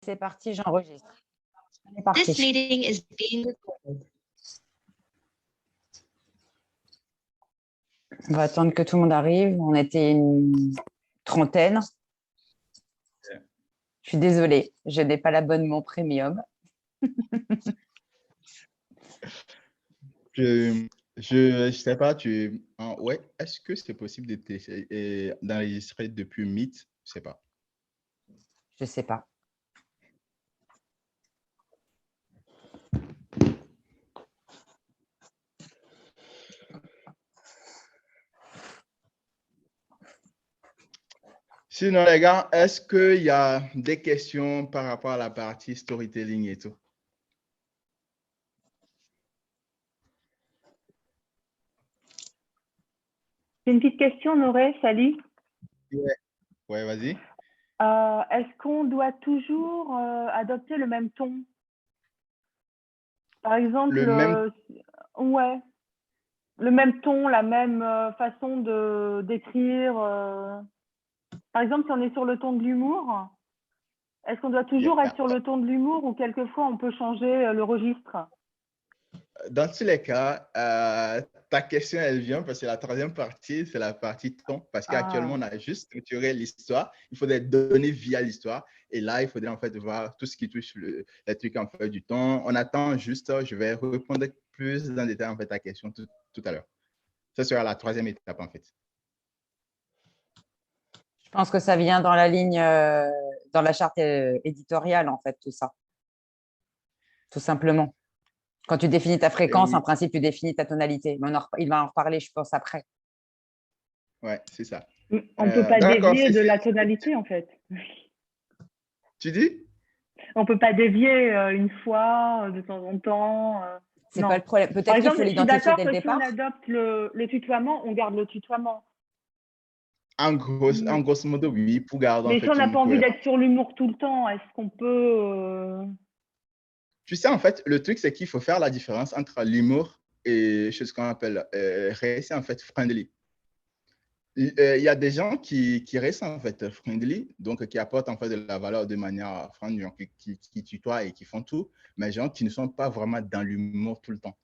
C'est parti, j'enregistre. On est This parti. meeting is being recorded. On va attendre que tout le monde arrive. On était une trentaine. Je suis désolée, je n'ai pas l'abonnement premium. Je sais pas, ouais, est-ce que c'est possible d'enregistrer depuis Meet? Je sais pas. Je ne sais pas. Sinon, les gars, est-ce qu'il y a des questions par rapport à la partie storytelling et tout? J'ai une petite question, Noré, salut. Ouais, vas-y. Est-ce qu'on doit toujours adopter le même ton? Par exemple, ouais, le même ton, la même façon d'écrire. Par exemple, si on est sur le ton de l'humour, est-ce qu'on doit toujours être sur le ton de l'humour ou quelquefois on peut changer le registre? Dans tous les cas, ta question, elle vient parce que la troisième partie, c'est la partie ton. Parce qu'actuellement, on a juste structuré l'histoire. Il faudrait donner via l'histoire. Et là, il faudrait en fait voir tout ce qui touche les trucs en fait du ton. On attend juste, je vais répondre plus en détail en fait ta question tout à l'heure. Ça sera la troisième étape en fait. Je pense que ça vient dans la ligne, dans la charte éditoriale, en fait, tout ça. Tout simplement. Quand tu définis ta fréquence, oui. en principe, tu définis ta tonalité. Mais il va en reparler, je pense, après. Ouais, c'est ça. On ne peut pas dévier de la tonalité, en fait. Tu dis? On ne peut pas dévier une fois, de temps en temps. C'est pas le problème. Peut-être qu'il faut l'identifier dès le départ. Si on adopte le tutoiement, on garde le tutoiement. En grosso modo, oui, pour garder. Mais si on n'a pas envie d'être sur l'humour tout le temps, est-ce qu'on peut… Tu sais, en fait, le truc, c'est qu'il faut faire la différence entre l'humour et ce qu'on appelle rester en fait friendly. Il y a des gens qui restent en fait friendly, donc qui apportent en fait de la valeur de manière friendly, qui tutoient et qui font tout, mais gens qui ne sont pas vraiment dans l'humour tout le temps.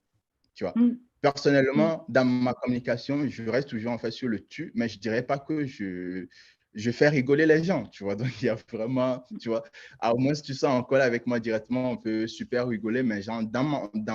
Tu vois. Personnellement, dans ma communication, je reste toujours en fait sur le tu, mais je dirais pas que je fais rigoler les gens, tu vois. Donc, il y a vraiment, tu vois, au moins si tu sens en call avec moi directement, on peut super rigoler, mais genre, dans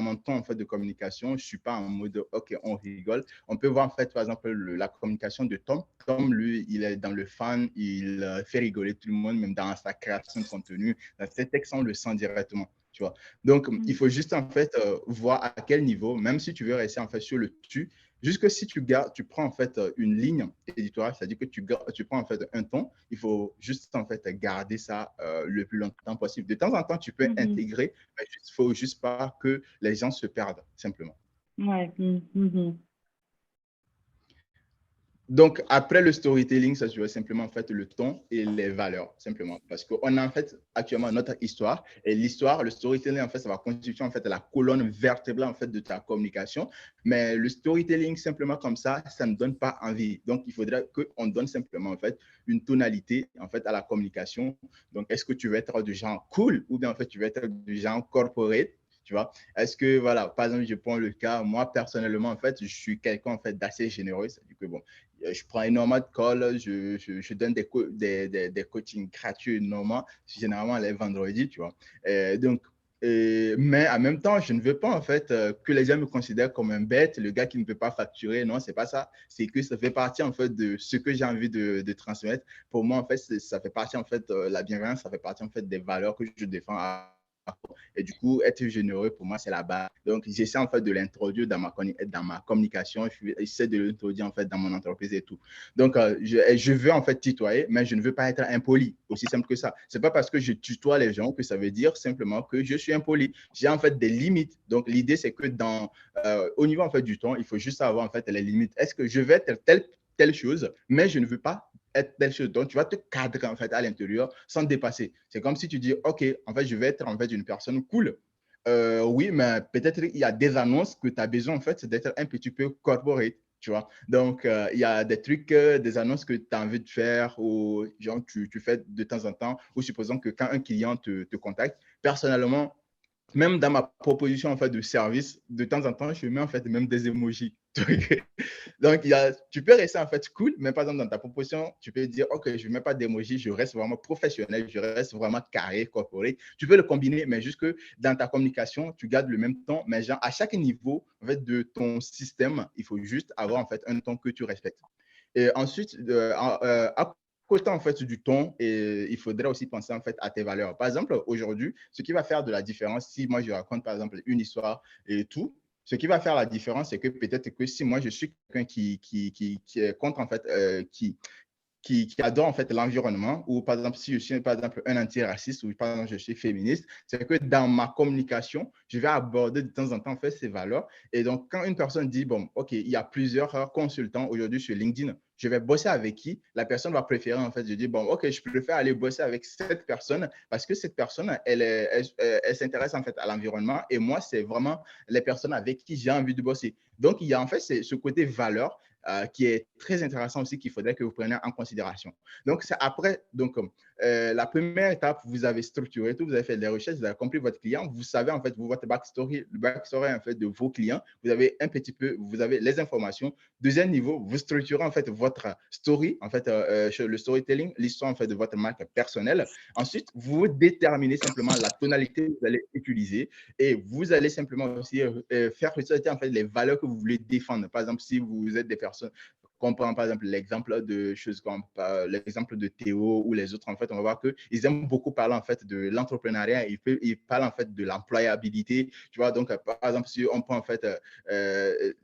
mon temps en fait de communication, je suis pas en mode, OK, on rigole. On peut voir en fait, par exemple, la communication de Tom. Tom, lui, il est dans le fan, il fait rigoler tout le monde, même dans sa création de contenu. Dans ses textes, on le sent directement. Tu vois. Donc, il faut juste en fait voir à quel niveau, même si tu veux rester en fait sur le tu, jusque si tu prends en fait une ligne éditoriale, c'est-à-dire que tu prends en fait un ton, il faut juste en fait garder ça le plus longtemps possible. De temps en temps, tu peux intégrer, mais il faut juste pas que les gens se perdent, simplement. Ouais. Donc, après le storytelling, ça serait simplement en fait le ton et les valeurs, simplement. Parce qu'on a en fait actuellement notre histoire et l'histoire, le storytelling, en fait, ça va constituer en fait la colonne vertébrale en fait de ta communication. Mais le storytelling, simplement comme ça ne donne pas envie. Donc, il faudrait qu'on donne simplement en fait une tonalité en fait à la communication. Donc, est-ce que tu veux être du genre cool ou bien en fait tu veux être du genre corporate? Tu vois, est-ce que, voilà, par exemple, je prends le cas, moi, personnellement, en fait, je suis quelqu'un, en fait, d'assez généreux. C'est-à-dire que, bon, je prends énormément de calls, je donne des coachings gratuits énormément, généralement les vendredis, tu vois. Mais en même temps, je ne veux pas, en fait, que les gens me considèrent comme un bête, le gars qui ne peut pas facturer. Non, c'est pas ça. C'est que ça fait partie, en fait, de ce que j'ai envie de transmettre. Pour moi, en fait, ça fait partie, en fait, la bienveillance, ça fait partie, en fait, des valeurs que je défends et du coup, être généreux, pour moi, c'est la base. Donc, j'essaie en fait de l'introduire dans ma communication. J'essaie de l'introduire en fait dans mon entreprise et tout. Donc, je veux en fait tutoyer, mais je ne veux pas être impoli. Aussi simple que ça. C'est pas parce que je tutoie les gens que ça veut dire simplement que je suis impoli. J'ai en fait des limites. Donc, l'idée, c'est que au niveau en fait du temps, il faut juste savoir en fait les limites. Est-ce que je vais être telle chose, mais je ne veux pas être telle chose. Donc, tu vas te cadrer en fait à l'intérieur sans dépasser. C'est comme si tu dis, OK, en fait, je vais être en fait une personne cool. Oui, mais peut-être il y a des annonces que tu as besoin en fait d'être un petit peu corporate. Tu vois? Donc, il y a des trucs, des annonces que tu as envie de faire ou genre tu fais de temps en temps ou supposons que quand un client te contacte, personnellement, même dans ma proposition en fait de service, de temps en temps, je mets en fait même des emojis. Donc, tu peux rester en fait cool, mais par exemple, dans ta proposition, tu peux dire, OK, je ne mets pas d'emoji, je reste vraiment professionnel, je reste vraiment carré, corporate. Tu peux le combiner, mais juste que dans ta communication, tu gardes le même ton, mais genre, à chaque niveau en fait, de ton système, il faut juste avoir en fait un ton que tu respectes. Et ensuite, à côté en fait du ton, et il faudrait aussi penser en fait à tes valeurs. Par exemple, aujourd'hui, ce qui va faire de la différence, si moi je raconte par exemple une histoire et tout, ce qui va faire la différence, c'est que peut-être que si moi je suis quelqu'un qui est contre en fait, qui adore en fait l'environnement, ou par exemple, si je suis par exemple un antiraciste ou par exemple je suis féministe, c'est que dans ma communication, je vais aborder de temps en temps en fait ces valeurs. Et donc, quand une personne dit, bon, OK, il y a plusieurs consultants aujourd'hui sur LinkedIn, je vais bosser avec qui? La personne va préférer en fait, je dis, bon, OK, je préfère aller bosser avec cette personne parce que cette personne, elle s'intéresse en fait à l'environnement et moi, c'est vraiment les personnes avec qui j'ai envie de bosser. Donc, il y a en fait ce côté valeur qui est très intéressant aussi qu'il faudrait que vous preniez en considération. Donc, c'est après, donc, la première étape, vous avez structuré tout, vous avez fait des recherches, vous avez compris votre client, vous savez en fait votre backstory, le backstory en fait de vos clients, vous avez un petit peu, vous avez les informations. Deuxième niveau, vous structurez en fait votre story, en fait, le storytelling, l'histoire en fait de votre marque personnelle. Ensuite, vous déterminez simplement la tonalité que vous allez utiliser et vous allez simplement aussi faire ressortir en fait les valeurs que vous voulez défendre. Par exemple, si vous êtes des personnes, qu'on prend par exemple l'exemple de choses comme l'exemple de Théo ou les autres, en fait, on va voir qu'ils aiment beaucoup parler en fait de l'entrepreneuriat, ils parlent en fait de l'employabilité, tu vois. Donc, par exemple, si on prend en fait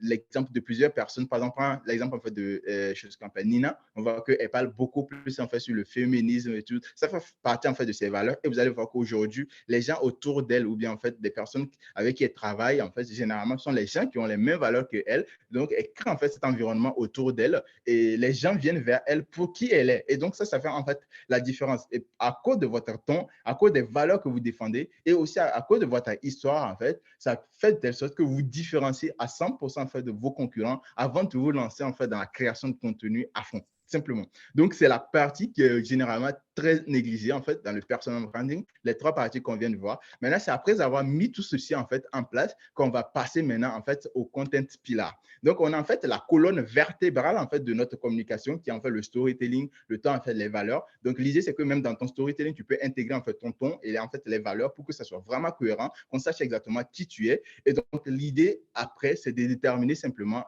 l'exemple de plusieurs personnes, par exemple, l'exemple en fait de choses comme Nina, on va voir qu'elle parle beaucoup plus en fait sur le féminisme et tout. Ça fait partie en fait de ses valeurs et vous allez voir qu'aujourd'hui, les gens autour d'elle ou bien en fait des personnes avec qui elle travaille, en fait, généralement, sont les gens qui ont les mêmes valeurs que elle. Donc, elle crée en fait cet environnement autour d'elle et les gens viennent vers elle pour qui elle est. Et donc, ça fait en fait la différence. Et à cause de votre ton, à cause des valeurs que vous défendez et aussi à cause de votre histoire, en fait, ça fait de telle sorte que vous différenciez à 100% en fait de vos concurrents avant de vous lancer en fait dans la création de contenu à fond. Simplement. Donc, c'est la partie qui est généralement très négligée, en fait, dans le personal branding, les trois parties qu'on vient de voir. Maintenant, c'est après avoir mis tout ceci, en fait, en place qu'on va passer maintenant, en fait, au content pillar. Donc, on a, en fait, la colonne vertébrale, en fait, de notre communication, qui est, en fait, le storytelling, le temps, en fait, les valeurs. Donc, l'idée, c'est que même dans ton storytelling, tu peux intégrer, en fait, ton ton et, en fait, les valeurs pour que ça soit vraiment cohérent, qu'on sache exactement qui tu es. Et donc, l'idée, après, c'est de déterminer simplement,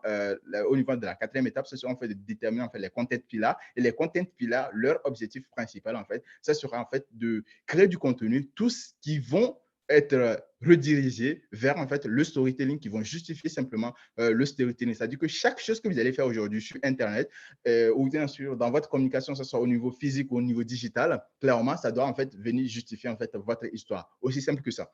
au niveau de la quatrième étape, ce sera, en fait, de déterminer, en fait, les content pillars. Et les content pillars, leur objectif principal, en fait, ça sera en fait de créer du contenu, tous qui vont être redirigés vers en fait le storytelling, qui vont justifier simplement le storytelling. C'est-à-dire que chaque chose que vous allez faire aujourd'hui sur Internet ou bien sûr dans votre communication, que ce soit au niveau physique ou au niveau digital, clairement, ça doit en fait venir justifier en fait votre histoire. Aussi simple que ça.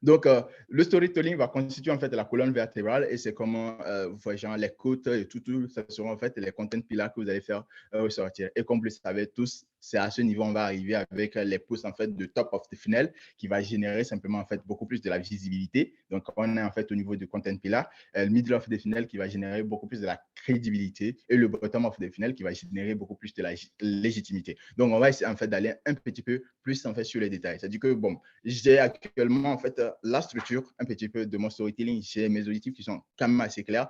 Donc, le storytelling va constituer en fait la colonne vertébrale et c'est comment, vous voyez, genre les côtes et tout, ça seront en fait les content pillars que vous allez faire ressortir. Et comme vous le savez tous, c'est à ce niveau on va arriver avec les posts en fait de top of the funnel qui va générer simplement en fait beaucoup plus de la visibilité. Donc, on est en fait au niveau du content pillar, le middle of the funnel qui va générer beaucoup plus de la crédibilité et le bottom of the funnel qui va générer beaucoup plus de la légitimité. Donc, on va essayer en fait d'aller un petit peu plus en fait sur les détails. C'est-à-dire que bon, j'ai actuellement en fait la structure un petit peu de mon storytelling. J'ai mes objectifs qui sont quand même assez clairs.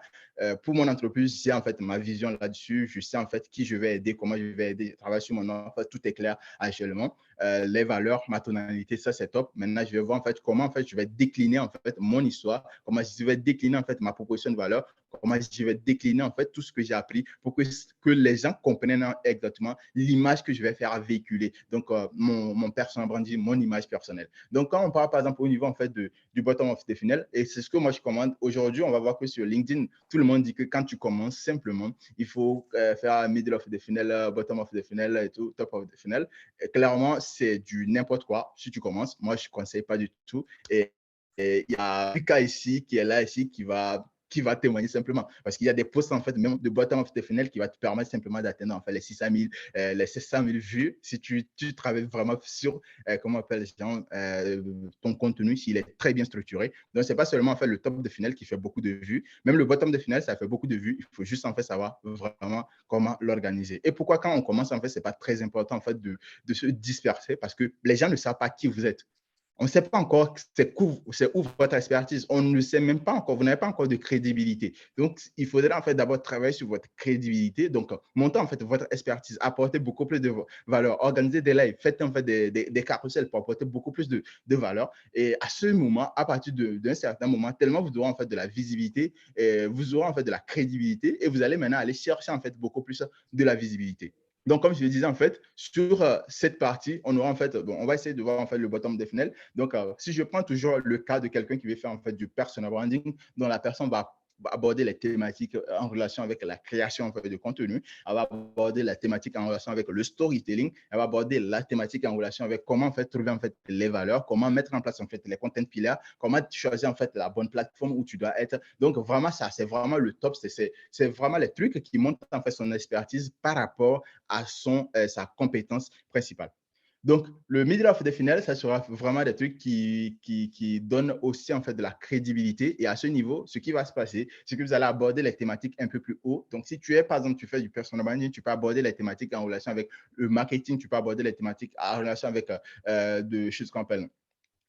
Pour mon entreprise, j'ai en fait ma vision là-dessus. Je sais en fait qui je vais aider, comment je vais aider. Je travaille sur mon offre. Tout est clair actuellement. Les valeurs, ma tonalité, ça c'est top. Maintenant, je vais voir en fait comment en fait je vais décliner en fait mon histoire, comment je vais décliner en fait ma proposition de valeur, comment je vais décliner en fait tout ce que j'ai appris pour que les gens comprennent exactement l'image que je vais faire véhiculer. Donc, mon personal branding, mon image personnelle. Donc, quand on parle par exemple au niveau en fait du bottom of the funnel, et c'est ce que moi je commande aujourd'hui, on va voir que sur LinkedIn, tout le monde dit que quand tu commences simplement, il faut faire middle of the funnel, bottom of the funnel et tout, top of the funnel. Et clairement, c'est du n'importe quoi si tu commences. Moi, je ne conseille pas du tout. Et il y a Lucas ici qui est là ici qui va qui va témoigner simplement. Parce qu'il y a des posts, en fait, même de bottom of the funnel qui va te permettre simplement d'atteindre en fait, les 600 000, les 700 000 vues si tu travailles vraiment sur, comment on appelle les gens, ton contenu, s'il est très bien structuré. Donc, ce n'est pas seulement en fait, le top de funnel qui fait beaucoup de vues. Même le bottom de funnel, ça fait beaucoup de vues. Il faut juste en fait savoir vraiment comment l'organiser. Et pourquoi quand on commence, en fait, ce n'est pas très important en fait, de se disperser parce que les gens ne savent pas qui vous êtes. On ne sait pas encore c'est où votre expertise. On ne sait même pas encore, vous n'avez pas encore de crédibilité. Donc, il faudrait en fait d'abord travailler sur votre crédibilité. Donc, monter en fait votre expertise, apporter beaucoup plus de valeur, organiser des lives, faites en fait des carousels pour apporter beaucoup plus de valeur. Et à ce moment, à partir d'un certain moment, tellement vous aurez en fait de la visibilité, vous aurez en fait de la crédibilité et vous allez maintenant aller chercher en fait beaucoup plus de la visibilité. Donc, comme je le disais, en fait, sur cette partie, on aura en fait, bon, on va essayer de voir en fait le bottom des funnel. Donc, si je prends toujours le cas de quelqu'un qui veut faire en fait du personal branding, dont la personne va aborder les thématiques en relation avec la création en fait, de contenu, elle va aborder la thématique en relation avec le storytelling, elle va aborder la thématique en relation avec comment en fait trouver en fait les valeurs, comment mettre en place en fait les content pillars, comment choisir en fait la bonne plateforme où tu dois être. Donc vraiment ça, c'est vraiment le top, c'est vraiment les trucs qui montrent en fait son expertise par rapport à sa compétence principale. Donc, le middle of the funnel, ça sera vraiment des trucs qui donnent aussi en fait de la crédibilité. Et à ce niveau, ce qui va se passer, c'est que vous allez aborder les thématiques un peu plus haut. Donc, si tu es, par exemple, tu fais du personal branding, tu peux aborder les thématiques en relation avec le marketing, tu peux aborder les thématiques en relation avec de choses qu'on appelle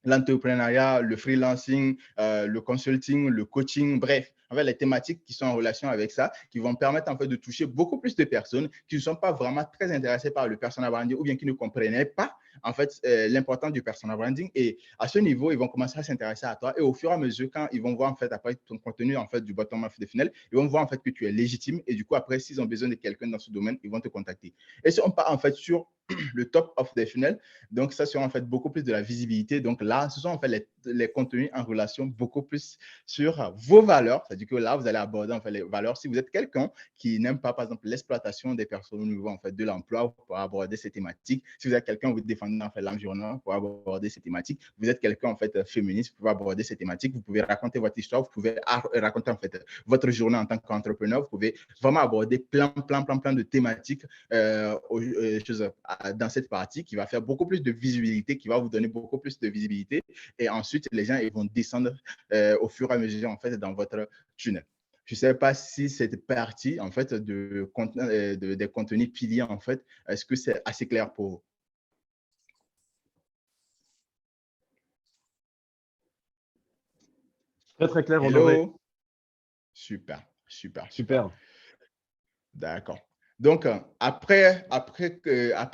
l'entrepreneuriat, le freelancing, le consulting, le coaching, bref, en fait, les thématiques qui sont en relation avec ça, qui vont permettre en fait de toucher beaucoup plus de personnes qui ne sont pas vraiment très intéressées par le personal branding ou bien qui ne comprenaient pas en fait l'importance du personal branding. Et à ce niveau, ils vont commencer à s'intéresser à toi. Et au fur et à mesure, quand ils vont voir en fait après ton contenu en fait du bottom of the funnel, ils vont voir en fait que tu es légitime. Et du coup, après, s'ils ont besoin de quelqu'un dans ce domaine, ils vont te contacter. Et si on part en fait sur le top of the funnel, donc ça sera en fait beaucoup plus de la visibilité. Donc là, ce sont en fait les contenus en relation beaucoup plus sur vos valeurs. C'est-à-dire que là, vous allez aborder en fait les valeurs. Si vous êtes quelqu'un qui n'aime pas, par exemple, l'exploitation des personnes au niveau en fait de l'emploi, vous pouvez aborder ces thématiques. Si vous êtes quelqu'un, vous défendez en fait l'environnement, vous pouvez aborder ces thématiques. Vous êtes quelqu'un en fait féministe, vous pouvez aborder ces thématiques. Vous pouvez raconter votre histoire, vous pouvez raconter en fait votre journée en tant qu'entrepreneur. Vous pouvez vraiment aborder plein de thématiques dans cette partie qui va faire beaucoup plus de visibilité, qui va vous donner beaucoup plus de visibilité. Et ensuite, les gens ils vont descendre au fur et à mesure en fait, dans votre tunnel. Je ne sais pas si cette partie en fait, des contenus piliers, en fait, est-ce que c'est assez clair pour vous? Très clair, Honoré. Hello? Super. Super. D'accord. Donc, après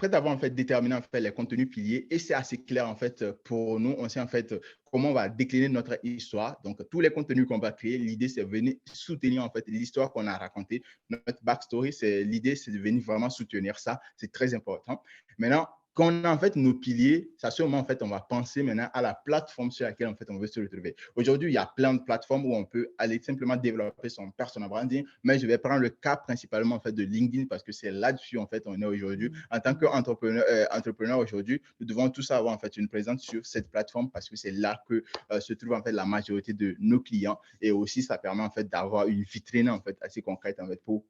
d'avoir en fait déterminé en fait les contenus piliers, et c'est assez clair en fait pour nous, on sait en fait comment on va décliner notre histoire. Donc, tous les contenus qu'on va créer, l'idée c'est de venir soutenir en fait l'histoire qu'on a racontée, notre backstory. L'idée c'est de venir vraiment soutenir ça. C'est très important. Maintenant, quand on a en fait nos piliers, c'est à ce moment en fait on va penser maintenant à la plateforme sur laquelle en fait on veut se retrouver. Aujourd'hui, il y a plein de plateformes où on peut aller simplement développer son personal branding, mais je vais prendre le cas principalement en fait de LinkedIn parce que c'est là-dessus en fait on est aujourd'hui. En tant qu'entrepreneur aujourd'hui, nous devons tous avoir en fait une présence sur cette plateforme parce que c'est là que se trouve en fait la majorité de nos clients, et aussi ça permet en fait d'avoir une vitrine en fait assez concrète en fait pour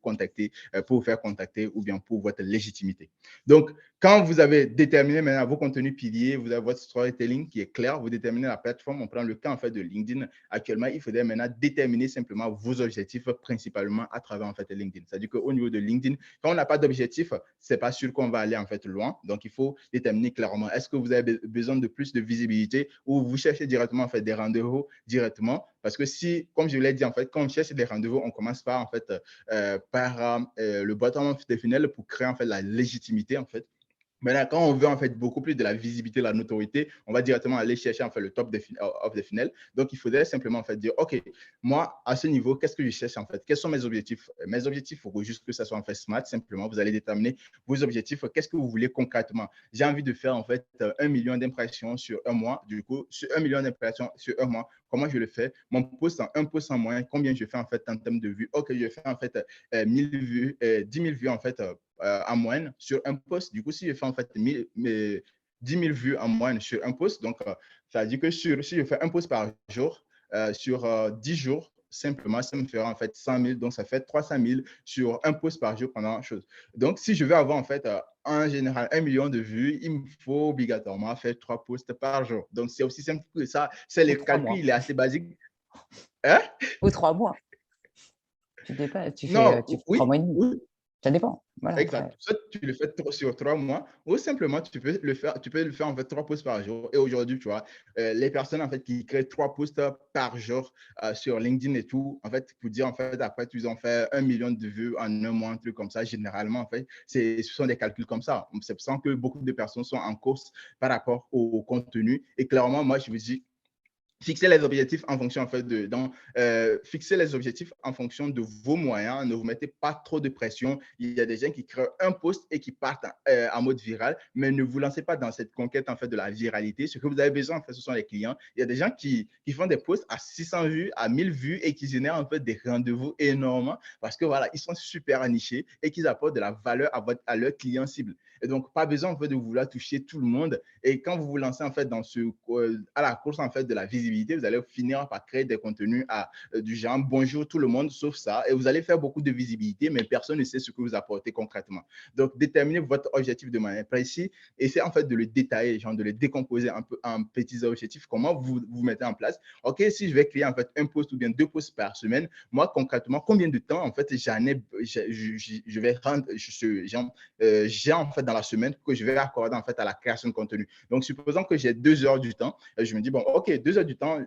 vous faire contacter ou bien pour votre légitimité. Donc, quand vous avez déterminé maintenant vos contenus piliers, vous avez votre storytelling qui est clair, vous déterminez la plateforme. On prend le cas en fait de LinkedIn. Actuellement, il faudrait maintenant déterminer simplement vos objectifs principalement à travers en fait LinkedIn. C'est-à-dire qu'au niveau de LinkedIn, quand on n'a pas d'objectif, c'est pas sûr qu'on va aller en fait loin. Donc, il faut déterminer clairement est-ce que vous avez besoin de plus de visibilité ou vous cherchez directement en fait des rendez-vous directement. Parce que si, comme je l'ai dit en fait, quand on cherche des rendez-vous, on commence par en fait par le bottom of the funnel pour créer en fait la légitimité en fait. Maintenant, quand on veut en fait beaucoup plus de la visibilité, de la notoriété, on va directement aller chercher en fait le top of the funnel. Donc, il faudrait simplement en fait dire, OK, moi, à ce niveau, qu'est-ce que je cherche en fait? Quels sont mes objectifs? Mes objectifs, il faut juste que ça soit en fait smart. Simplement, vous allez déterminer vos objectifs. Qu'est-ce que vous voulez concrètement? J'ai envie de faire en fait 1 million d'impressions sur un mois. Du coup, sur 1 million d'impressions sur un mois, comment je le fais? Mon post un post en moyenne, combien je fais en fait en termes de vues? OK, je fais en fait 1000 vues, 10 000 vues en fait en moyenne sur un post. Du coup, si je fais en fait 10 000 vues en moyenne sur un post, donc ça veut dire que si je fais un post par jour, sur 10 jours, simplement, ça me fera en fait 100 000. Donc, ça fait 300 000 sur un post par jour pendant chose. Donc, si je veux avoir en fait en général 1 million de vues, il me faut obligatoirement faire 3 posts par jour. Donc, c'est aussi simple que ça. C'est Ou le 3 calcul, mois. il est assez basique. Hein? Ou 3 mois. Tu fais Non, 3 oui, mois et demi. oui. Ça dépend. Voilà, après. Exact. Soit tu le fais sur 3 mois, ou simplement tu peux le faire en fait 3 posts par jour. Et aujourd'hui, tu vois, les personnes en fait qui créent 3 posts par jour sur LinkedIn et tout, en fait, pour dire en fait après ils ont fait 1 million de vues en un mois, un truc comme ça. Généralement, en fait, ce sont des calculs comme ça. C'est pour ça que beaucoup de personnes sont en course par rapport au contenu. Et clairement, moi, je me dis fixer les objectifs en fonction en fait fixer les objectifs en fonction de vos moyens. Ne vous mettez pas trop de pression. Il y a des gens qui créent un post et qui partent en mode viral, mais ne vous lancez pas dans cette conquête en fait de la viralité. Ce que vous avez besoin en fait, ce sont les clients. Il y a des gens qui font des posts à 600 vues, à 1000 vues et qui génèrent en fait des rendez-vous énormes parce que voilà, ils sont super nichés et qu'ils apportent de la valeur à leur client cible. Et donc, pas besoin en fait de vouloir toucher tout le monde. Et quand vous vous lancez en fait à la course en fait de la visibilité, vous allez finir par créer des contenus du genre bonjour tout le monde sauf ça. Et vous allez faire beaucoup de visibilité, mais personne ne sait ce que vous apportez concrètement. Donc, déterminez votre objectif de manière précise. Essayez en fait de le détailler, genre de le décomposer un peu en petits objectifs. Comment vous mettez en place? OK, si je vais créer en fait un post ou bien 2 posts par semaine, moi concrètement, combien de temps en fait je vais rendre, j'ai en fait dans la semaine que je vais accorder en fait à la création de contenu. Donc, supposons que j'ai 2 heures du temps, je me dis, bon, OK, 2 heures du temps,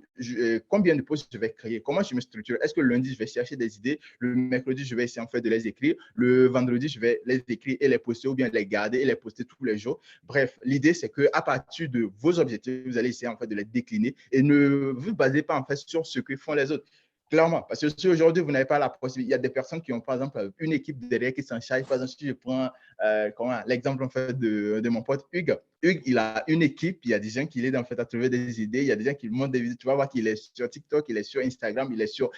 combien de posts je vais créer? Comment je me structure? Est-ce que le lundi, je vais chercher des idées? Le mercredi, je vais essayer en fait de les écrire. Le vendredi, je vais les écrire et les poster ou bien les garder et les poster tous les jours. Bref, l'idée, c'est qu'à partir de vos objectifs, vous allez essayer en fait de les décliner et ne vous basez pas en fait sur ce que font les autres. Clairement, parce que si aujourd'hui, vous n'avez pas la possibilité, il y a des personnes qui ont, par exemple, une équipe derrière qui s'en charge. Par exemple, si je prends l'exemple en fait, de mon pote Hugues. Hugues, il a une équipe, il y a des gens qui l'aident en fait à trouver des idées, il y a des gens qui lui montrent des vidéos. Tu vas voir qu'il est sur TikTok, il est sur Instagram, il est sur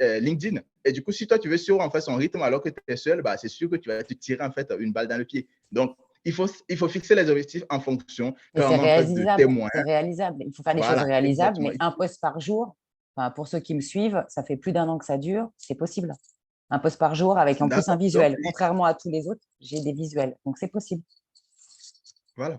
LinkedIn. Et du coup, si toi, tu veux suivre en fait son rythme alors que tu es seul, bah, c'est sûr que tu vas te tirer en fait une balle dans le pied. Donc, il faut fixer les objectifs en fonction Mais en fait, de tes moyens. c'est réalisable. Il faut faire des choses Voilà, réalisables, exactement. mais un post par jour, enfin, pour ceux qui me suivent, ça fait plus d'1 an que ça dure, c'est possible. Un post par jour avec en plus un D'accord. visuel. Donc, Contrairement à tous les autres, j'ai des visuels. Donc, c'est possible. voilà.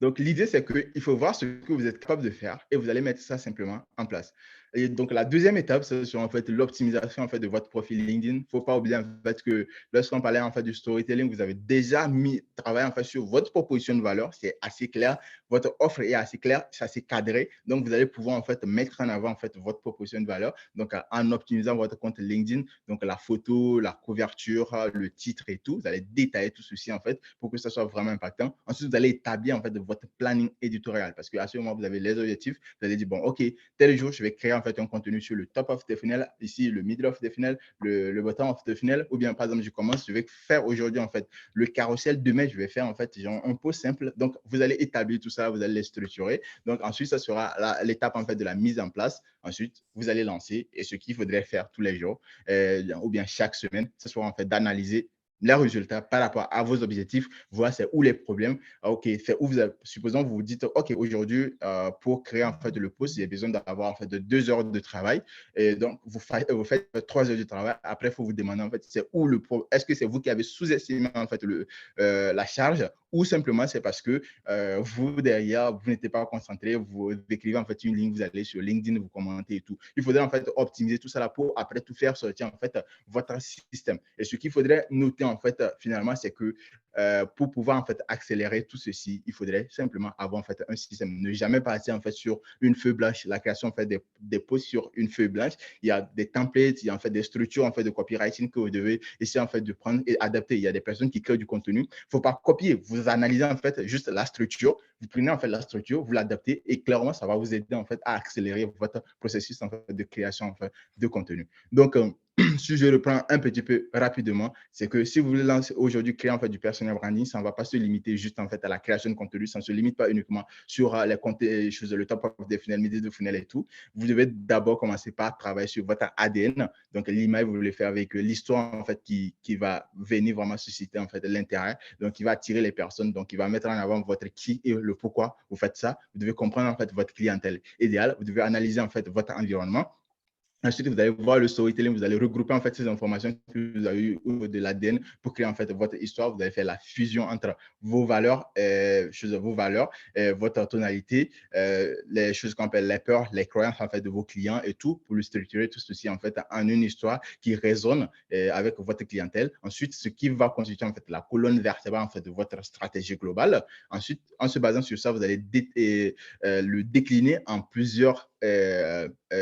Donc, l'idée, c'est qu'il faut voir ce que vous êtes capable de faire et vous allez mettre ça simplement en place. Et donc, la deuxième étape, c'est sur en fait, l'optimisation en fait, de votre profil LinkedIn. Il ne faut pas oublier en fait, que lorsqu'on parlait en fait, du storytelling, vous avez déjà travaillé en fait, sur votre proposition de valeur. C'est assez clair. Votre offre est assez claire, c'est assez cadré. Donc, vous allez pouvoir en fait, mettre en avant en fait, votre proposition de valeur. Donc, en optimisant votre compte LinkedIn, donc la photo, la couverture, le titre et tout, vous allez détailler tout ceci en fait, pour que ça soit vraiment impactant. Ensuite, vous allez établir en fait, votre planning éditorial parce qu'à ce moment, vous avez les objectifs. Vous allez dire, bon, OK, tel jour, je vais créer en fait un contenu sur le top of the funnel, ici le middle of the funnel, le bottom of the funnel, ou bien par exemple, je vais faire aujourd'hui en fait le carrousel. Demain, je vais faire en fait genre un post simple. Donc, vous allez établir tout ça, vous allez les structurer. Donc, ensuite, ça sera l'étape en fait de la mise en place. Ensuite, vous allez lancer et ce qu'il faudrait faire tous les jours ou bien chaque semaine, ce sera en fait d'analyser les résultats par rapport à vos objectifs, voir c'est où les problèmes. OK, c'est où supposons vous vous dites, OK, aujourd'hui, pour créer en fait le post, j'ai besoin d'avoir en fait de 2 heures de travail. Et donc, vous faites 3 heures de travail. Après, il faut vous demander en fait, c'est où le problème. Est-ce que c'est vous qui avez sous-estimé en fait la charge ou simplement c'est parce que vous, derrière, vous n'étiez pas concentré, vous écrivez en fait une ligne, vous allez sur LinkedIn, vous commentez et tout. Il faudrait en fait optimiser tout ça là pour après tout faire sortir en fait votre système. Et ce qu'il faudrait noter en fait finalement, c'est que pour pouvoir en fait accélérer tout ceci, il faudrait simplement avoir en fait un système. Ne jamais passer en fait sur une feuille blanche, la création en fait des posts sur une feuille blanche. Il y a des templates, il y a en fait des structures en fait de copywriting que vous devez essayer en fait de prendre et adapter. Il y a des personnes qui créent du contenu. Il ne faut pas copier. Vous analysez en fait juste la structure. Vous prenez en fait la structure, vous l'adaptez et clairement ça va vous aider en fait à accélérer votre processus en fait de création en fait de contenu. Donc si je reprends un petit peu rapidement, c'est que si vous voulez lancer aujourd'hui créer en fait du personal branding, ça ne va pas se limiter juste en fait à la création de contenu, ça ne se limite pas uniquement sur les contenus, choses, le top of the funnel, middle of the funnel et tout. Vous devez d'abord commencer par travailler sur votre ADN. Donc l'image, vous voulez faire avec l'histoire en fait qui va venir vraiment susciter en fait l'intérêt, donc qui va attirer les personnes, donc qui va mettre en avant votre qui et le pourquoi vous faites ça. Vous devez comprendre en fait votre clientèle idéale. Vous devez analyser en fait votre environnement. Ensuite, vous allez voir le storytelling, vous allez regrouper en fait ces informations que vous avez eues au niveau de l'ADN pour créer en fait votre histoire. Vous allez faire la fusion entre vos valeurs, votre tonalité, les choses qu'on appelle les peurs, les croyances en fait de vos clients et tout pour le structurer tout ceci en fait en une histoire qui résonne avec votre clientèle. Ensuite, ce qui va constituer en fait la colonne vertébrale en fait de votre stratégie globale. Ensuite, en se basant sur ça, vous allez le décliner en plusieurs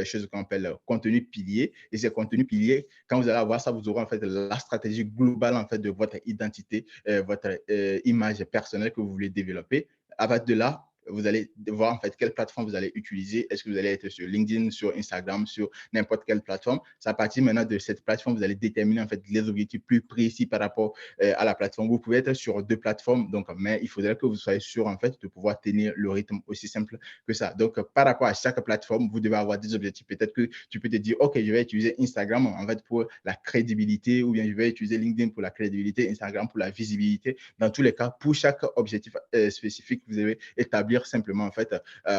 choses qu'on appelle contenus piliers. Et ces contenus piliers, quand vous allez avoir ça, vous aurez en fait la stratégie globale en fait de votre identité, votre image personnelle que vous voulez développer. À partir de là, vous allez voir en fait quelle plateforme vous allez utiliser. Est-ce que vous allez être sur LinkedIn, sur Instagram, sur n'importe quelle plateforme. C'est à partir maintenant de cette plateforme, vous allez déterminer en fait les objectifs plus précis par rapport à la plateforme. Vous pouvez être sur 2 plateformes, donc, mais il faudrait que vous soyez sûr en fait de pouvoir tenir le rythme aussi simple que ça. Donc, par rapport à chaque plateforme, vous devez avoir des objectifs. Peut-être que tu peux te dire, OK, je vais utiliser Instagram en fait pour la crédibilité, ou bien je vais utiliser LinkedIn pour la crédibilité, Instagram pour la visibilité. Dans tous les cas, pour chaque objectif spécifique, vous devez établir simplement en fait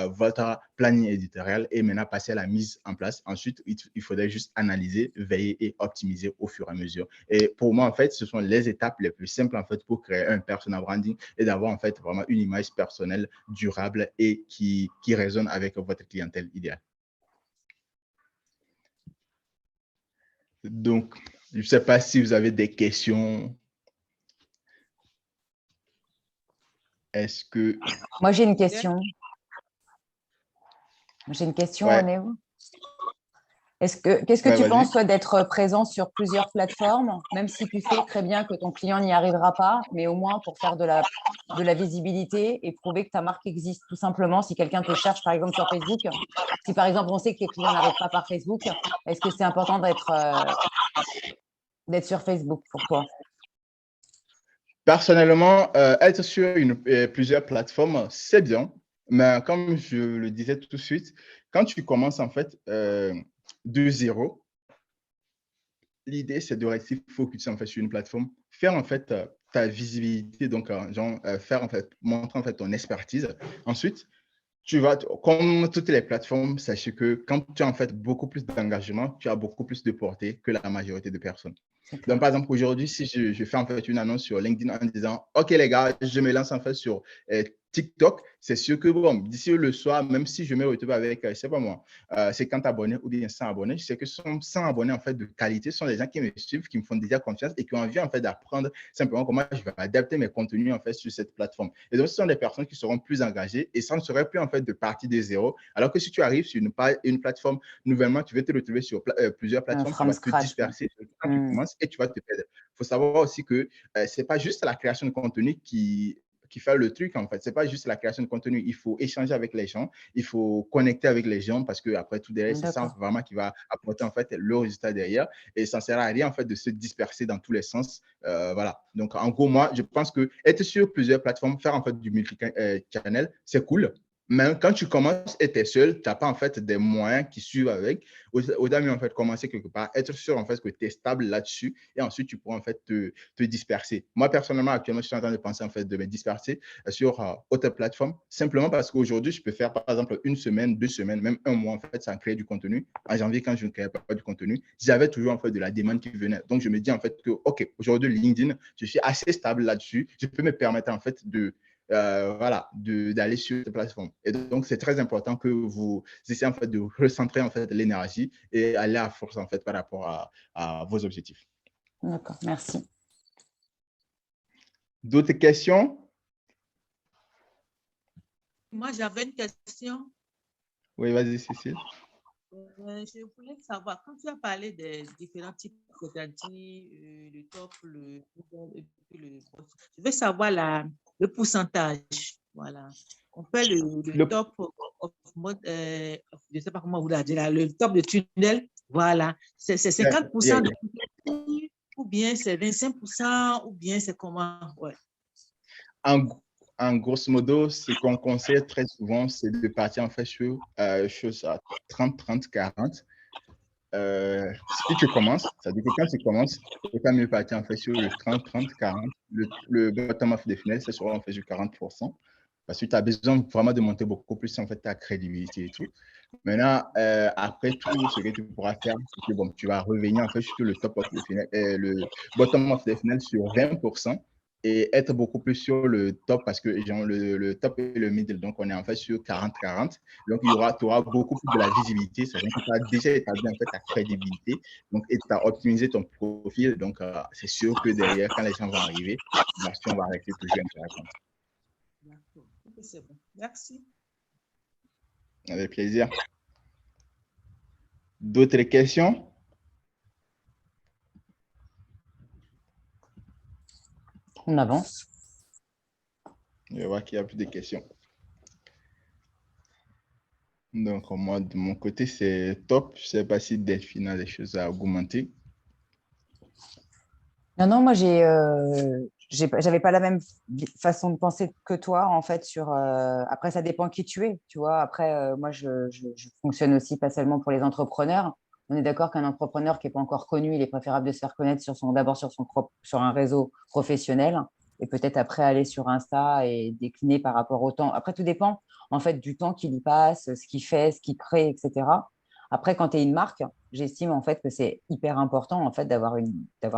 votre planning éditorial et maintenant passer à la mise en place. Ensuite, il faudrait juste analyser, veiller et optimiser au fur et à mesure. Et pour moi, en fait, ce sont les étapes les plus simples en fait pour créer un personal branding et d'avoir en fait vraiment une image personnelle durable et qui résonne avec votre clientèle idéale. Donc, je ne sais pas si vous avez des questions. Est-ce que… Moi, j'ai une question. Ouais. Néo. Qu'est-ce que tu vas-y. penses, toi, d'être présent sur plusieurs plateformes, même si tu sais très bien que ton client n'y arrivera pas, mais au moins pour faire de la visibilité et prouver que ta marque existe, tout simplement. Si quelqu'un te cherche, par exemple, sur Facebook, si par exemple, on sait que tes clients n'arrivent pas par Facebook, est-ce que c'est important d'être sur Facebook pour toi? Personnellement, être sur plusieurs plateformes, c'est bien. Mais comme je le disais tout de suite, quand tu commences en fait de zéro, l'idée, c'est de rester focus en fait sur une plateforme, faire en fait ta visibilité, donc faire en fait, montrer en fait ton expertise. Ensuite, tu vas, comme toutes les plateformes, sachez que quand tu as en fait beaucoup plus d'engagement, tu as beaucoup plus de portée que la majorité de personnes. Donc, par exemple, aujourd'hui, si je fais en fait une annonce sur LinkedIn en disant, OK, les gars, je me lance en fait sur TikTok, c'est sûr que bon, d'ici le soir, même si je me retrouve avec, je sais pas moi, 50 abonnés ou bien 100 abonnés, je sais que ce sont 100 abonnés en fait de qualité, ce sont des gens qui me suivent, qui me font déjà confiance et qui ont envie en fait d'apprendre simplement comment je vais adapter mes contenus en fait sur cette plateforme. Et donc, ce sont des personnes qui seront plus engagées et ça ne serait plus en fait de partir de zéro. Alors que si tu arrives sur une plateforme nouvellement, tu vas te retrouver sur plusieurs plateformes, tu vas te disperser quand tu commences et tu vas te perdre. Il faut savoir aussi que ce n'est pas juste la création de contenu qui fait le truc en fait. C'est pas juste la création de contenu. Il faut échanger avec les gens, il faut connecter avec les gens parce que après tout derrière, c'est ça vraiment qui va apporter en fait le résultat derrière. Et ça ne sert à rien en fait de se disperser dans tous les sens. Voilà. Donc en gros, moi, je pense que être sur plusieurs plateformes, faire en fait du multi-channel, c'est cool. Mais quand tu commences et tu es seul, tu n'as pas en fait des moyens qui suivent avec. Au-delà mieux en fait commencer quelque part, être sûr en fait que tu es stable là-dessus et ensuite tu pourras en fait te disperser. Moi personnellement actuellement je suis en train de penser en fait de me disperser sur autre plateforme simplement parce qu'aujourd'hui je peux faire par exemple une semaine, 2 semaines, même un mois en fait sans créer du contenu. En janvier quand je ne créais pas du contenu, j'avais toujours en fait de la demande qui venait. Donc je me dis en fait que ok aujourd'hui LinkedIn, je suis assez stable là-dessus, je peux me permettre en fait voilà, d'aller sur cette plateforme. Et donc, c'est très important que vous essayez en fait de recentrer en fait l'énergie et aller à force en fait par rapport à vos objectifs. D'accord, merci. D'autres questions? Moi, j'avais une question. Oui, vas-y, Cécile. Je voulais savoir, quand tu as parlé des différents types, c'est-à-dire le top, le je veux savoir le pourcentage. Voilà. On fait le top of mode, je ne sais pas comment vous le dire, le top de tunnel. Voilà. C'est 50% de ou bien c'est 25% ou bien c'est comment? Ouais. En grosso modo, ce qu'on conseille très souvent, c'est de partir en fait sur chose à 30, 30, 40. Si tu commences, ça veut dire que quand tu commences, il faut mieux partir en fait sur le 30, 30, 40. Le bottom of the funnel, c'est souvent en fait sur 40%. parce que tu as besoin vraiment de monter beaucoup plus en fait ta crédibilité et tout. Maintenant, après tout, ce que tu pourras faire, c'est que bon, tu vas revenir en fait sur le top of the funnel, le bottom of the funnel sur 20% et être beaucoup plus sur le top parce que genre, le top et le middle, donc on est en fait sur 40-40. Donc, tu auras beaucoup plus de la visibilité, sachant que tu as déjà établi en fait ta crédibilité donc, et tu as optimisé ton profil. Donc, c'est sûr que derrière, quand les gens vont arriver, on va rester toujours intéressant. D'accord. Ok, c'est bon. Merci. Avec plaisir. D'autres questions? On avance. Je vois qu'il n'y a plus de questions. Donc, moi, de mon côté, c'est top. Je ne sais pas si Delphine a des choses à augmenter. Non, moi, j'avais pas la même façon de penser que toi, en fait, après, ça dépend qui tu es, tu vois. Après, moi, je fonctionne aussi pas seulement pour les entrepreneurs. On est d'accord qu'un entrepreneur qui n'est pas encore connu, il est préférable de se faire connaître d'abord sur un réseau professionnel et peut-être après aller sur Insta et décliner par rapport au temps. Après, tout dépend, en fait, du temps qu'il y passe, ce qu'il fait, ce qu'il crée, etc. Après, quand tu es une marque, j'estime en fait que c'est hyper important en fait d'avoir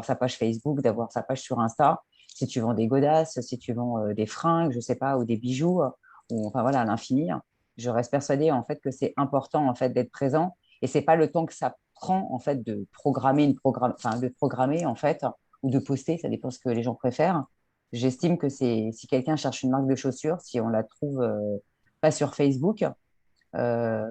sa page Facebook, d'avoir sa page sur Insta. Si tu vends des godasses, si tu vends des fringues, je sais pas, ou des bijoux, ou enfin voilà, à l'infini, je reste persuadée en fait que c'est important en fait d'être présent. Et c'est pas le temps que ça prend en fait de de programmer en fait ou de poster, ça dépend ce que les gens préfèrent. J'estime que si quelqu'un cherche une marque de chaussures, si on la trouve pas sur Facebook, euh,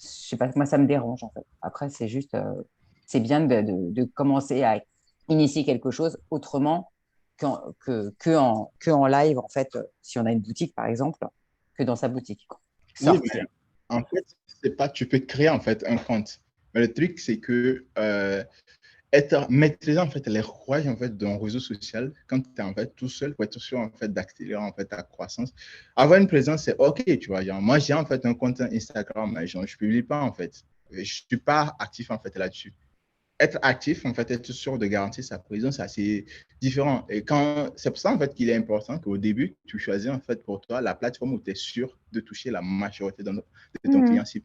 je sais pas, moi ça me dérange en fait. Après, c'est bien de commencer à initier quelque chose autrement que en live en fait, si on a une boutique par exemple, que dans sa boutique. Oui, mais Sortir. en fait, c'est pas, tu peux créer en fait un compte. Mais le truc, c'est que maîtriser en fait les rouages en fait d'un réseau social quand tu es en fait tout seul pour être sûr en fait d'accélérer en fait ta croissance. Avoir une présence, c'est OK, tu vois. Genre, moi, j'ai en fait un compte Instagram, mais genre, je publie pas en fait. Je suis pas actif en fait là-dessus. Être actif, en fait, être sûr de garantir sa présence, c'est assez différent. Et c'est pour ça, en fait, qu'il est important qu'au début, tu choisis, en fait, pour toi, la plateforme où tu es sûr de toucher la majorité de ton Mhm. client cible.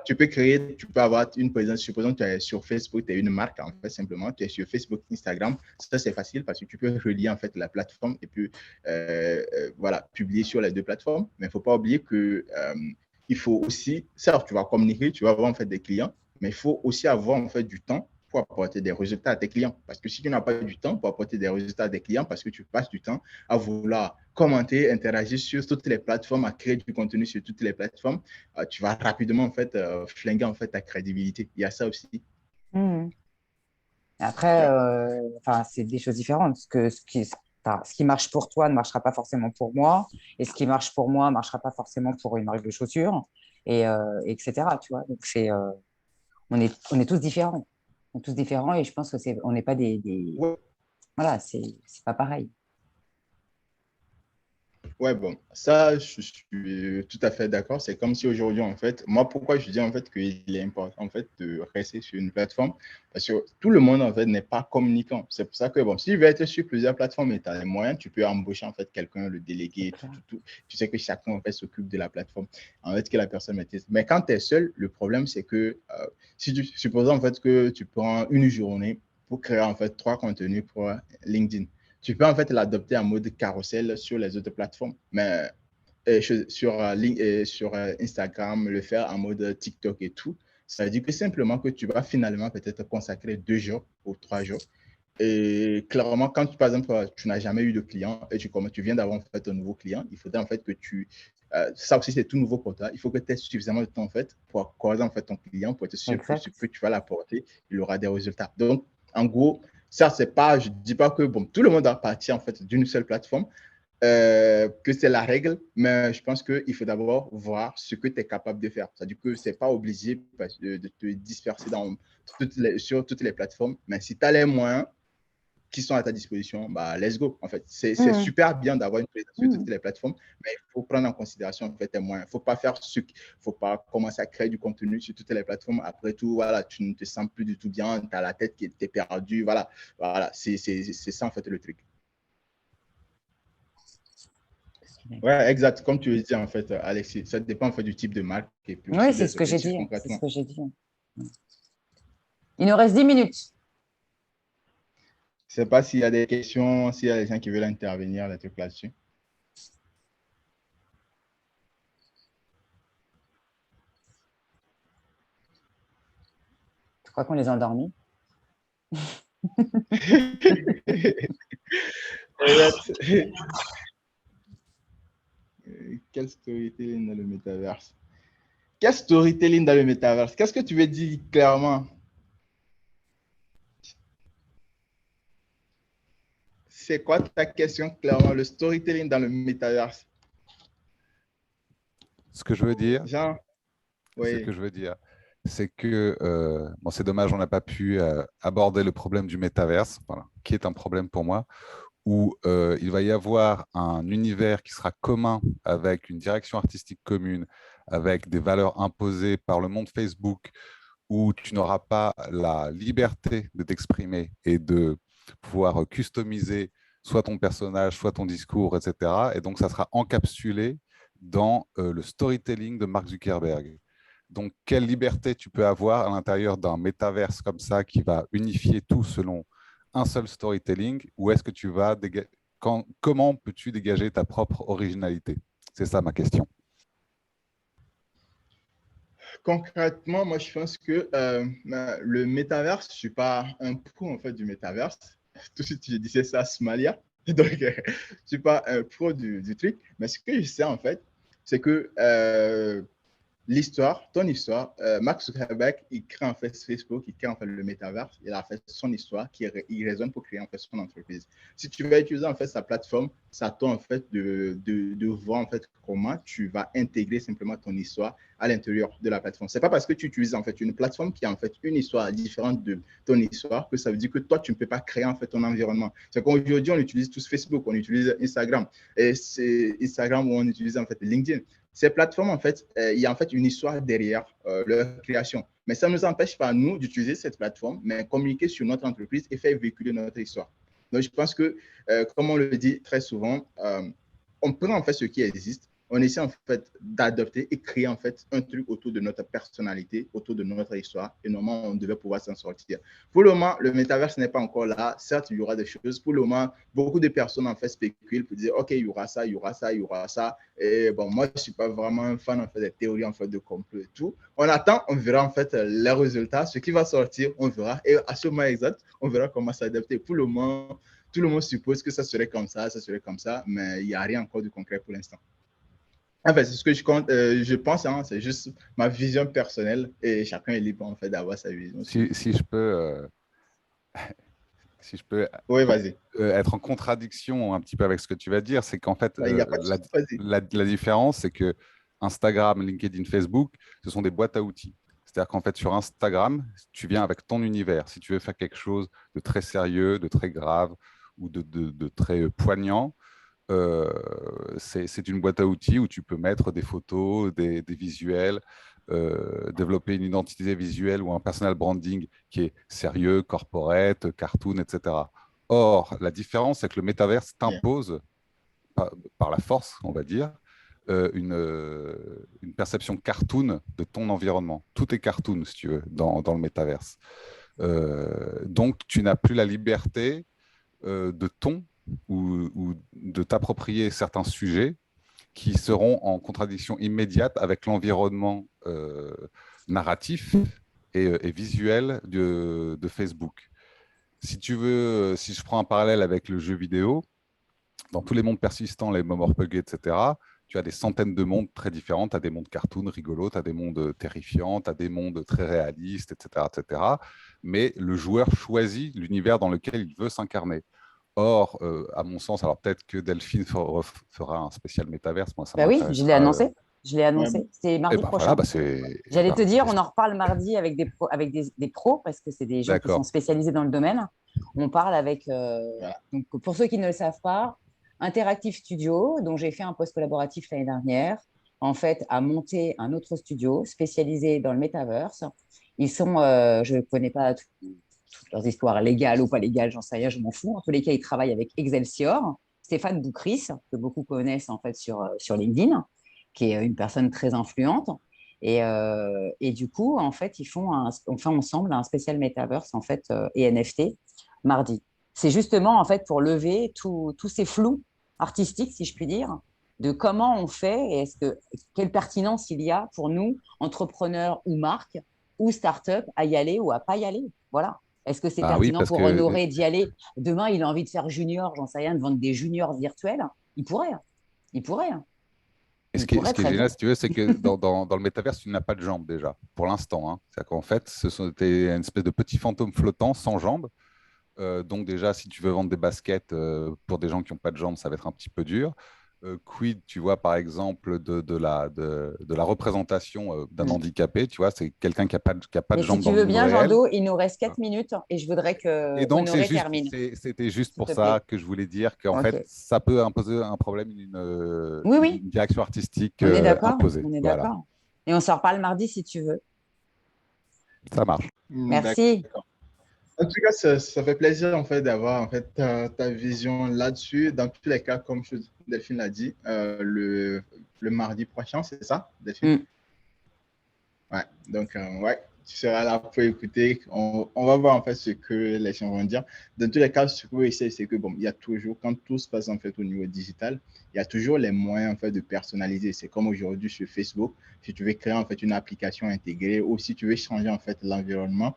Tu peux créer, tu peux avoir une présence, supposons que tu es sur Facebook, tu es une marque, en fait, simplement, tu es sur Facebook, Instagram, ça, c'est facile parce que tu peux relier, en fait, la plateforme et puis, voilà, publier sur les deux plateformes. Mais il ne faut pas oublier que il faut aussi, certes, tu vas communiquer, tu vas avoir, en fait, des clients, mais il faut aussi avoir en fait du temps pour apporter des résultats à tes clients. Parce que si tu n'as pas du temps pour apporter des résultats à tes clients, parce que tu passes du temps à vouloir commenter, interagir sur toutes les plateformes, à créer du contenu sur toutes les plateformes, tu vas rapidement en fait flinguer en fait ta crédibilité. Il y a ça aussi. Mhm. Après, Yeah. enfin, c'est des choses différentes. Ce qui marche pour toi ne marchera pas forcément pour moi, et ce qui marche pour moi ne marchera pas forcément pour une marque de chaussures, etc. Tu vois. Donc on est tous différents. On est tous différents, et je pense que on n'est pas Ouais. voilà, c'est pas pareil. Ouais, bon, ça, je suis tout à fait d'accord. C'est comme si aujourd'hui, en fait, moi, pourquoi je dis en fait qu'il est important en fait de rester sur une plateforme, parce que tout le monde en fait n'est pas communicant. C'est pour ça que bon, si tu veux être sur plusieurs plateformes et tu as les moyens, tu peux embaucher en fait quelqu'un, le déléguer, C'est clair. tout. Tu sais que chacun en fait s'occupe de la plateforme, en fait que la personne maîtrise. Mais quand tu es seul, le problème c'est que si tu supposons en fait que tu prends une journée pour créer en fait 3 contenus pour LinkedIn. Tu peux en fait l'adopter en mode carrousel sur les autres plateformes, mais sur Instagram, le faire en mode TikTok et tout. Ça veut dire que simplement que tu vas finalement peut-être consacrer 2 jours ou 3 jours. Et clairement, quand par exemple, tu n'as jamais eu de client et tu viens d'avoir en fait un nouveau client, il faudrait en fait que ça aussi c'est tout nouveau pour toi. Il faut que tu aies suffisamment de temps en fait pour croiser en fait ton client, pour être sûr que ce Exact. que tu vas l'apporter, il aura des résultats. Donc, en gros, ça c'est pas, je dis pas que bon, tout le monde a parti en fait d'une seule plateforme, que c'est la règle, mais je pense qu'il faut d'abord voir ce que tu es capable de faire. C'est-à-dire que ce n'est pas obligé de te disperser sur toutes les plateformes, mais si tu as les moyens qui sont à ta disposition, bah, let's go. En fait, c'est Mhm. super bien d'avoir une présence sur toutes Mhm. les plateformes, mais il faut prendre en considération en fait, tes moyens. Il ne faut pas commencer à créer du contenu sur toutes les plateformes. Après tout, voilà, tu ne te sens plus du tout bien, tu as la tête qui est perdue. Voilà, c'est ça en fait le truc. Ouais, exact. Comme tu le dis, en fait, Alexis, ça dépend en fait du type de marque et puis aussi Oui, c'est des ce que j'ai objectifs dit. C'est ce concrètement. que j'ai dit. Il nous reste 10 minutes. Je ne sais pas s'il y a des questions, s'il y a des gens qui veulent intervenir, des trucs là-dessus. Je crois qu'on les a endormis. Quel storytelling dans le métaverse? Quel storytelling dans le métaverse? Qu'est-ce que tu veux dire clairement? C'est quoi ta question clairement? Le storytelling dans le métaverse? Ce que je veux dire, Jean, ce oui. que je veux dire, c'est que bon, c'est dommage, on n'a pas pu aborder le problème du métaverse, voilà, qui est un problème pour moi, où il va y avoir un univers qui sera commun avec une direction artistique commune, avec des valeurs imposées par le monde Facebook, où tu n'auras pas la liberté de t'exprimer et de pouvoir customiser soit ton personnage, soit ton discours, etc. Et donc, ça sera encapsulé dans le storytelling de Mark Zuckerberg. Donc, quelle liberté tu peux avoir à l'intérieur d'un métaverse comme ça qui va unifier tout selon un seul storytelling, ou est-ce que tu vas comment peux-tu dégager ta propre originalité? C'est ça ma question. Concrètement, moi, je pense que le métaverse, je ne suis pas un pro en fait du métaverse. Tout de suite, je disais ça à Somalia. Donc, je ne suis pas un pro du truc. Mais ce que je sais en fait, c'est que l'histoire, ton histoire, Mark Zuckerberg, il crée en fait Facebook, il crée en fait le métaverse, il a fait son histoire, il raisonne pour créer en fait son entreprise. Si tu vas utiliser en fait sa plateforme, ça toi en fait de voir en fait comment tu vas intégrer simplement ton histoire à l'intérieur de la plateforme. C'est pas parce que tu utilises en fait une plateforme qui a en fait une histoire différente de ton histoire que ça veut dire que toi tu ne peux pas créer en fait ton environnement. C'est qu'aujourd'hui on utilise tous Facebook, on utilise Instagram et c'est Instagram où on utilise en fait LinkedIn. Ces plateformes, en fait, il y a en fait une histoire derrière leur création. Mais ça ne nous empêche pas, nous, d'utiliser cette plateforme, mais communiquer sur notre entreprise et faire véhiculer notre histoire. Donc, je pense que, comme on le dit très souvent, on prend en fait ce qui existe, on essaie en fait d'adopter et créer en fait un truc autour de notre personnalité, autour de notre histoire, et normalement, on devait pouvoir s'en sortir. Pour le moment, le métaverse n'est pas encore là. Certes, il y aura des choses. Pour le moment, beaucoup de personnes en fait spéculent pour dire, OK, il y aura ça, il y aura ça, il y aura ça. Et bon, moi, je ne suis pas vraiment un fan en fait des théories en fait de complot et tout. On attend, on verra en fait les résultats, ce qui va sortir, on verra. Et à ce moment exact, on verra comment s'adapter. Pour le moment, tout le monde suppose que ça serait comme ça, mais il n'y a rien encore de concret pour l'instant. Enfin, c'est ce que je pense, hein, c'est juste ma vision personnelle et chacun est libre en fait d'avoir sa vision. Si je peux, si je peux Oui, vas-y. être en contradiction un petit peu avec ce que tu vas dire, c'est qu'en fait, Il n'y a pas de souci, vas-y. la différence, c'est que Instagram, LinkedIn, Facebook, ce sont des boîtes à outils. C'est-à-dire qu'en fait, sur Instagram, tu viens avec ton univers. Si tu veux faire quelque chose de très sérieux, de très grave ou de très poignant, c'est une boîte à outils où tu peux mettre des photos, des visuels, développer une identité visuelle ou un personal branding qui est sérieux, corporate, cartoon, etc. Or, la différence, c'est que le métaverse t'impose, par la force, on va dire, une perception cartoon de ton environnement. Tout est cartoon, si tu veux, dans le métaverse. Donc, tu n'as plus la liberté de ton ou de t'approprier certains sujets qui seront en contradiction immédiate avec l'environnement narratif et visuel de Facebook. Si tu veux, si je prends un parallèle avec le jeu vidéo, dans tous les mondes persistants, les MMORPG, etc., tu as des centaines de mondes très différents. Tu as des mondes cartoon, rigolos, tu as des mondes terrifiants, tu as des mondes très réalistes, etc., etc. Mais le joueur choisit l'univers dans lequel il veut s'incarner. Or, à mon sens, alors peut-être que Delphine fera un spécial métaverse. Moi, ça Bah oui, je l'ai m'intéressera. annoncé. Je l'ai annoncé. Ouais. C'est Et mardi ben prochain. voilà, J'allais te dire, on en reparle mardi avec des pros, parce que c'est des gens qui sont d'accord. spécialisés dans le domaine. On parle avec, Voilà. donc pour ceux qui ne le savent pas, Interactive Studio, dont j'ai fait un poste collaboratif l'année dernière, en fait, a monté un autre studio spécialisé dans le metaverse. Ils sont, je ne connais pas toutes leurs histoires légales ou pas légales, j'en sais rien, je m'en fous. En tous les cas, ils travaillent avec Excelsior, Stéphane Boucris, que beaucoup connaissent en fait sur LinkedIn, qui est une personne très influente. Et du coup, en fait, on fait ensemble un spécial Metaverse en fait, et NFT mardi. C'est justement en fait pour lever tous ces flous artistiques, si je puis dire, de comment on fait et quelle pertinence il y a pour nous, entrepreneurs ou marques ou start-up, à y aller ou à pas y aller. Voilà. Est-ce que c'est Ah oui, pertinent parce pour que Honoré d'y aller? Demain, il a envie de faire junior, j'en sais rien, de vendre des juniors virtuels. Il pourrait. Il pourrait. et Il pourrait ce qui est très génial, bien. si tu veux, c'est que dans le métaverse, tu n'as pas de jambes déjà, pour l'instant, hein. C'est-à-dire qu'en fait, t'es une espèce de petit fantôme flottant sans jambes. Donc déjà, si tu veux vendre des baskets pour des gens qui n'ont pas de jambes, ça va être un petit peu dur. Quid, tu vois, par exemple, de la représentation d'un Mm. handicapé, tu vois, c'est quelqu'un qui a pas de Mais si jambes tu dans le veux monde bien, réel. Jando, il nous reste 4 minutes et je voudrais que Et donc, Honoré termine, c'était juste s'il pour te ça plaît. que je voulais dire qu'en Ok. fait, ça peut imposer un problème, Oui, oui, une direction artistique on est d'accord. imposée. On est Voilà, d'accord. Et on s'en reparle mardi si tu veux. ça marche. Merci. D'accord. En tout cas, ça fait plaisir en fait d'avoir en fait ta vision là-dessus. Dans tous les cas, comme Delphine l'a dit, le mardi prochain, c'est ça, Delphine? Mm. Ouais. Donc, ouais, tu seras là pour écouter. On va voir en fait ce que les gens vont dire. Dans tous les cas, ce que essayer, c'est que bon, il y a toujours, quand tout se passe en fait au niveau digital, il y a toujours les moyens en fait de personnaliser. C'est comme aujourd'hui sur Facebook, si tu veux créer en fait une application intégrée ou si tu veux changer en fait l'environnement,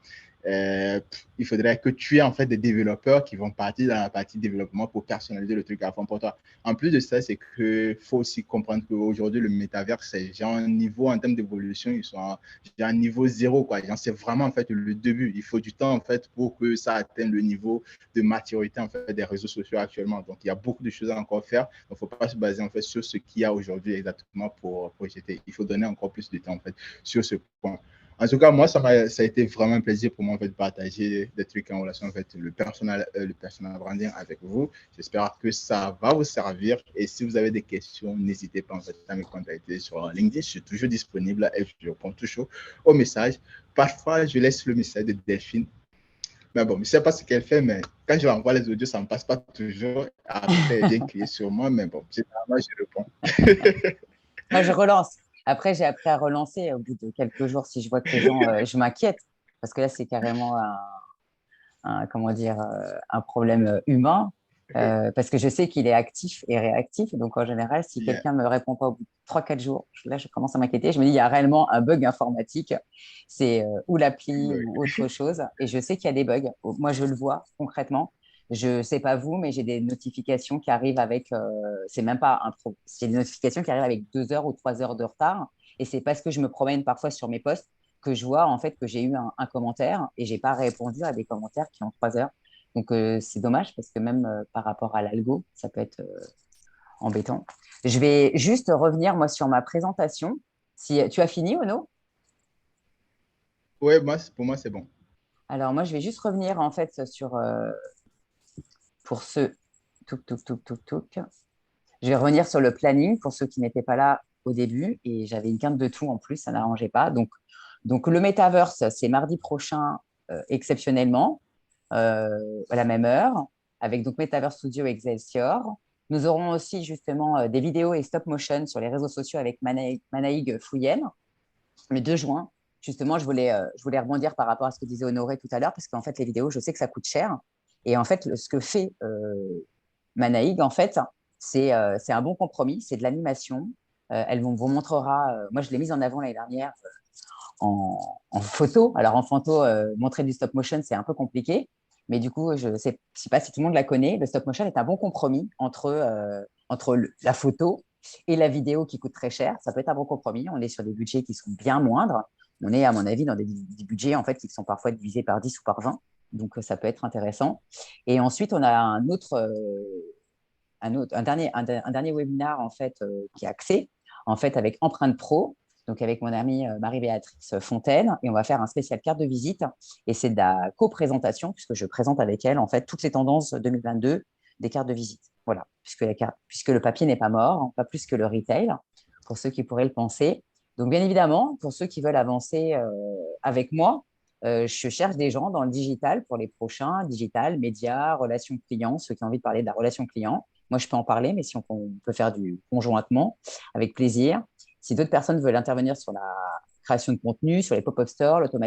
il faudrait que tu aies en fait des développeurs qui vont partir dans la partie développement pour personnaliser le truc à fond pour toi. En plus de ça, c'est qu'il faut aussi comprendre qu'aujourd'hui, le métavers, c'est genre un niveau en termes d'évolution, ils sont à un niveau zéro, quoi. C'est vraiment en fait le début. Il faut du temps en fait pour que ça atteigne le niveau de maturité en fait des réseaux sociaux actuellement. Donc, il y a beaucoup de choses à encore faire. Donc, il ne faut pas se baser en fait sur ce qu'il y a aujourd'hui exactement pour projeter. Il faut donner encore plus de temps en fait sur ce point. En tout cas, moi, ça a été vraiment un plaisir pour moi en fait, de partager des trucs en relation avec le personal branding avec vous. J'espère que ça va vous servir. Et si vous avez des questions, n'hésitez pas en fait, à me contacter sur LinkedIn. Je suis toujours disponible et je réponds toujours aux messages. Parfois, je laisse le message de Delphine. Mais bon, je ne sais pas ce qu'elle fait, mais quand je envoie les audios, ça ne me passe pas toujours. Après, elle est bien criée sur moi, mais bon, généralement, je réponds. Moi, je relance. Après, j'ai appris à relancer au bout de quelques jours si je vois que les gens, je m'inquiète parce que là, c'est carrément comment dire, un problème humain. Parce que je sais qu'il est actif et réactif. Donc, en général, si Yeah. quelqu'un ne me répond pas au bout de 3-4 jours, là, je commence à m'inquiéter. Je me dis, il y a réellement un bug informatique. C'est ou l'appli ou autre chose. Et je sais qu'il y a des bugs. Moi, je le vois concrètement. Je ne sais pas vous, mais j'ai des notifications qui arrivent avec, c'est même pas c'est des notifications qui arrivent avec 2 heures ou 3 heures de retard. Et c'est parce que je me promène parfois sur mes posts que je vois en fait que j'ai eu un commentaire et j'ai pas répondu à des commentaires qui ont 3 heures. Donc c'est dommage parce que même par rapport à l'algo, ça peut être embêtant. Je vais juste revenir moi sur ma présentation. Si tu as fini, Ono? Oui, pour moi, c'est bon. Alors moi, je vais juste revenir en fait sur pour ceux. Touc, touc, touc, touc, touc. Je vais revenir sur le planning pour ceux qui n'étaient pas là au début et j'avais une quinte de tout en plus, ça n'arrangeait pas. Donc le Metaverse, c'est mardi prochain exceptionnellement à la même heure avec donc Metaverse Studio Excelsior. Nous aurons aussi justement des vidéos et stop motion sur les réseaux sociaux avec Manaïg Fouyen le 2 juin. Justement, je voulais rebondir par rapport à ce que disait Honoré tout à l'heure parce qu'en fait, les vidéos, je sais que ça coûte cher. Et en fait, ce que fait Manaïg, en fait, c'est un bon compromis, c'est de l'animation. Elle vous montrera, moi je l'ai mise en avant l'année dernière en photo. Alors en photo, montrer du stop motion, c'est un peu compliqué, mais du coup, je ne sais pas si tout le monde la connaît. Le stop motion est un bon compromis entre la photo et la vidéo qui coûte très cher. Ça peut être un bon compromis. On est sur des budgets qui sont bien moindres. On est, à mon avis, dans des budgets en fait, qui sont parfois divisés par 10 ou par 20. Donc, ça peut être intéressant. Et ensuite, on a un dernier webinaire en fait, qui est axé en fait, avec Empreinte Pro, donc avec mon amie Marie-Béatrice Fontaine, et on va faire un spécial carte de visite. Et c'est de la co-présentation, puisque je présente avec elle en fait toutes les tendances 2022 des cartes de visite. Voilà, puisque le papier n'est pas mort, hein, pas plus que le retail, pour ceux qui pourraient le penser. Donc, bien évidemment, pour ceux qui veulent avancer avec moi, je cherche des gens dans le digital pour les prochains, digital, médias, relations clients, ceux qui ont envie de parler de la relation client. Moi, je peux en parler, mais si on peut faire du conjointement, avec plaisir. Si d'autres personnes veulent intervenir sur la création de contenu, sur les pop-up stores, l'automatisation,